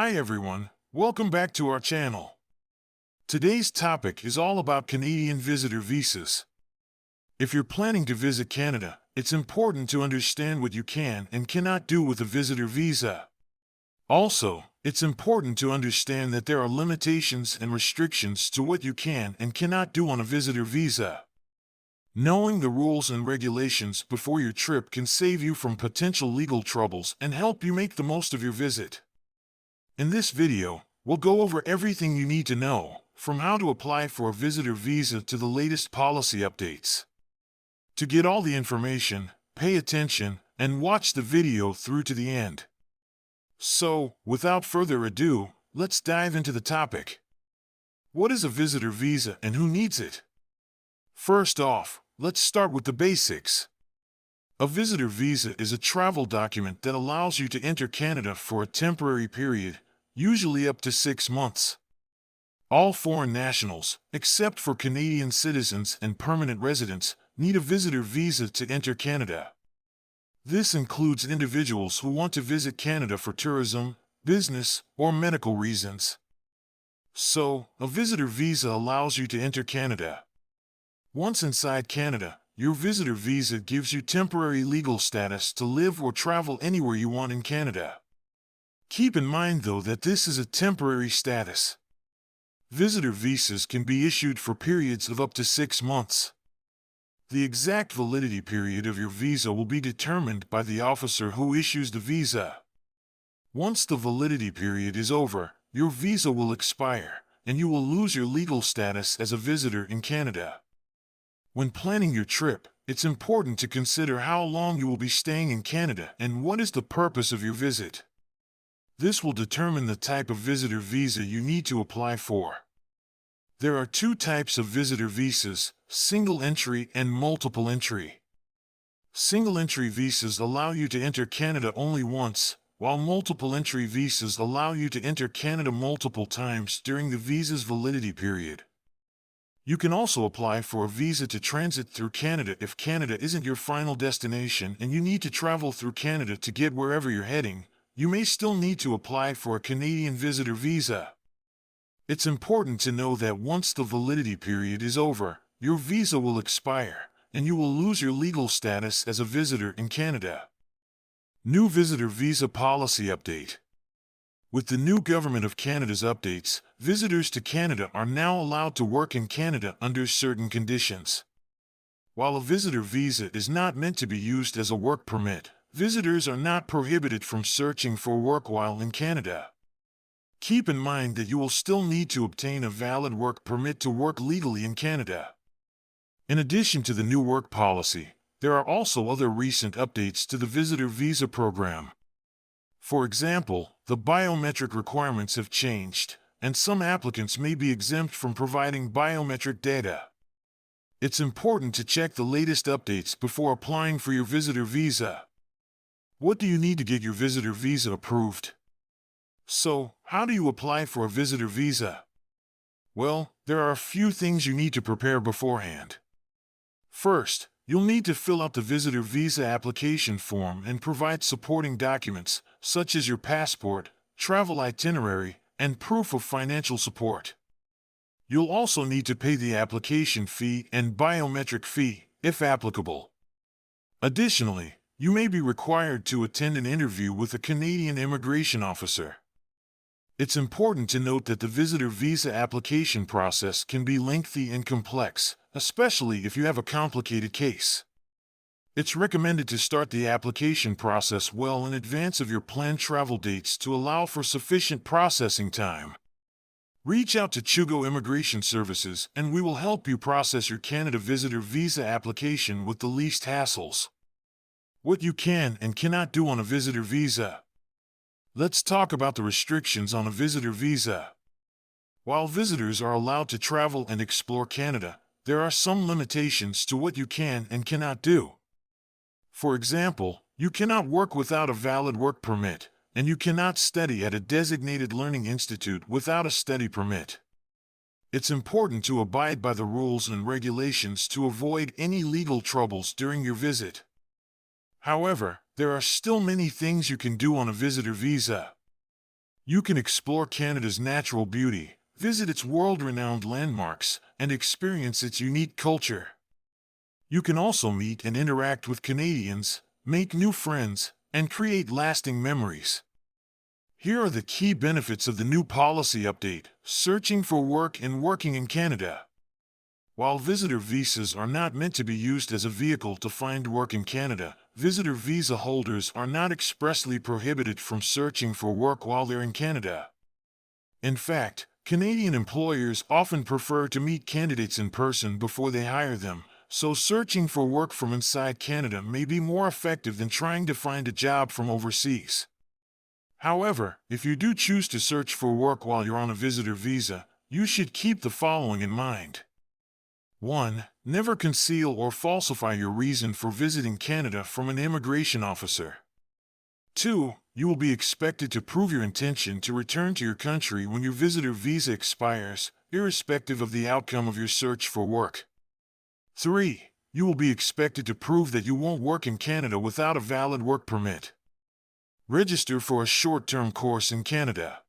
Hi everyone, welcome back to our channel. Today's topic is all about Canadian visitor visas. If you're planning to visit Canada, it's important to understand what you can and cannot do with a visitor visa. Also, it's important to understand that there are limitations and restrictions to what you can and cannot do on a visitor visa. Knowing the rules and regulations before your trip can save you from potential legal troubles and help you make the most of your visit. In this video, we'll go over everything you need to know, from how to apply for a visitor visa to the latest policy updates. To get all the information, pay attention and watch the video through to the end. So, without further ado, let's dive into the topic. What is a visitor visa and who needs it? First off, let's start with the basics. A visitor visa is a travel document that allows you to enter Canada for a temporary period, usually up to 6 months. All foreign nationals, except for Canadian citizens and permanent residents, need a visitor visa to enter Canada. This includes individuals who want to visit Canada for tourism, business, or medical reasons. So, a visitor visa allows you to enter Canada. Once inside Canada, your visitor visa gives you temporary legal status to live or travel anywhere you want in Canada. Keep in mind, though, that this is a temporary status. Visitor visas can be issued for periods of up to 6 months. The exact validity period of your visa will be determined by the officer who issues the visa. Once the validity period is over, your visa will expire, and you will lose your legal status as a visitor in Canada. When planning your trip, it's important to consider how long you will be staying in Canada and what is the purpose of your visit. This will determine the type of visitor visa you need to apply for. There are 2 types of visitor visas, single entry and multiple entry. Single entry visas allow you to enter Canada only once, while multiple entry visas allow you to enter Canada multiple times during the visa's validity period. You can also apply for a visa to transit through Canada if Canada isn't your final destination and you need to travel through Canada to get wherever you're heading. You may still need to apply for a Canadian visitor visa. It's important to know that once the validity period is over, your visa will expire, and you will lose your legal status as a visitor in Canada. New visitor visa policy update. With the new Government of Canada's updates, visitors to Canada are now allowed to work in Canada under certain conditions. While a visitor visa is not meant to be used as a work permit, visitors are not prohibited from searching for work while in Canada. Keep in mind that you will still need to obtain a valid work permit to work legally in Canada. In addition to the new work policy, there are also other recent updates to the visitor visa program. For example, the biometric requirements have changed, and some applicants may be exempt from providing biometric data. It's important to check the latest updates before applying for your visitor visa. What do you need to get your visitor visa approved? So, how do you apply for a visitor visa? Well, there are a few things you need to prepare beforehand. First, you'll need to fill out the visitor visa application form and provide supporting documents, such as your passport, travel itinerary, and proof of financial support. You'll also need to pay the application fee and biometric fee, if applicable. Additionally, you may be required to attend an interview with a Canadian immigration officer. It's important to note that the visitor visa application process can be lengthy and complex, especially if you have a complicated case. It's recommended to start the application process well in advance of your planned travel dates to allow for sufficient processing time. Reach out to Chugo Immigration Services and we will help you process your Canada visitor visa application with the least hassles. What you can and cannot do on a visitor visa. Let's talk about the restrictions on a visitor visa. While visitors are allowed to travel and explore Canada, there are some limitations to what you can and cannot do. For example, you cannot work without a valid work permit, and you cannot study at a designated learning institute without a study permit. It's important to abide by the rules and regulations to avoid any legal troubles during your visit. However, there are still many things you can do on a visitor visa. You can explore Canada's natural beauty, visit its world-renowned landmarks, and experience its unique culture. You can also meet and interact with Canadians, make new friends, and create lasting memories. Here are the key benefits of the new policy update: searching for work and working in Canada. While visitor visas are not meant to be used as a vehicle to find work in Canada, visitor visa holders are not expressly prohibited from searching for work while they're in Canada. In fact, Canadian employers often prefer to meet candidates in person before they hire them, so searching for work from inside Canada may be more effective than trying to find a job from overseas. However, if you do choose to search for work while you're on a visitor visa, you should keep the following in mind. 1. Never conceal or falsify your reason for visiting Canada from an immigration officer. 2. You will be expected to prove your intention to return to your country when your visitor visa expires, irrespective of the outcome of your search for work. 3. You will be expected to prove that you won't work in Canada without a valid work permit. Register for a short-term course in Canada.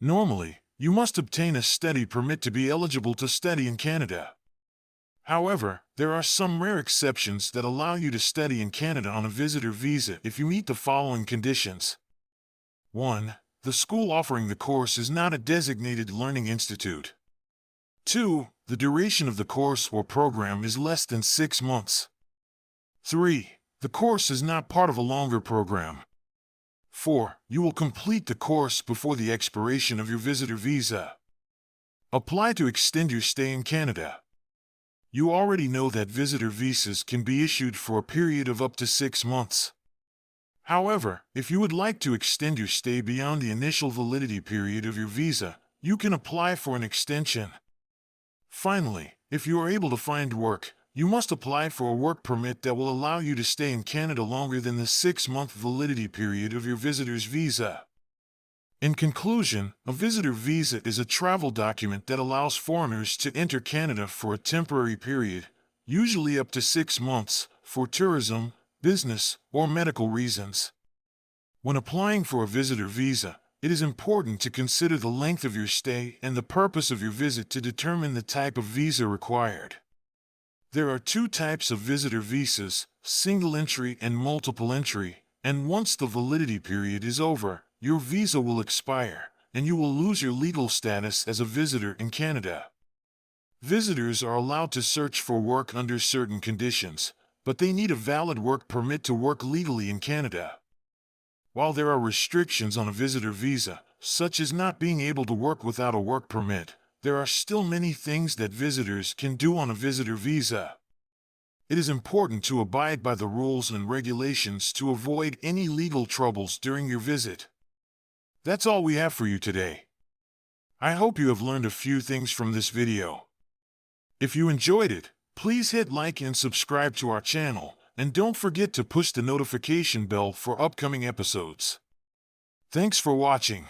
Normally, you must obtain a study permit to be eligible to study in Canada. However, there are some rare exceptions that allow you to study in Canada on a visitor visa if you meet the following conditions. 1. The school offering the course is not a designated learning institute. 2. The duration of the course or program is less than 6 months. 3. The course is not part of a longer program. 4. You will complete the course before the expiration of your visitor visa. Apply to extend your stay in Canada. You already know that visitor visas can be issued for a period of up to 6 months. However, if you would like to extend your stay beyond the initial validity period of your visa, you can apply for an extension. Finally, if you are able to find work, you must apply for a work permit that will allow you to stay in Canada longer than the 6-month validity period of your visitor's visa. In conclusion, a visitor visa is a travel document that allows foreigners to enter Canada for a temporary period, usually up to 6 months, for tourism, business, or medical reasons. When applying for a visitor visa, it is important to consider the length of your stay and the purpose of your visit to determine the type of visa required. There are 2 types of visitor visas: single entry and multiple entry, and once the validity period is over, your visa will expire, and you will lose your legal status as a visitor in Canada. Visitors are allowed to search for work under certain conditions, but they need a valid work permit to work legally in Canada. While there are restrictions on a visitor visa, such as not being able to work without a work permit, there are still many things that visitors can do on a visitor visa. It is important to abide by the rules and regulations to avoid any legal troubles during your visit. That's all we have for you today. I hope you have learned a few things from this video. If you enjoyed it, please hit like and subscribe to our channel, and don't forget to push the notification bell for upcoming episodes. Thanks for watching.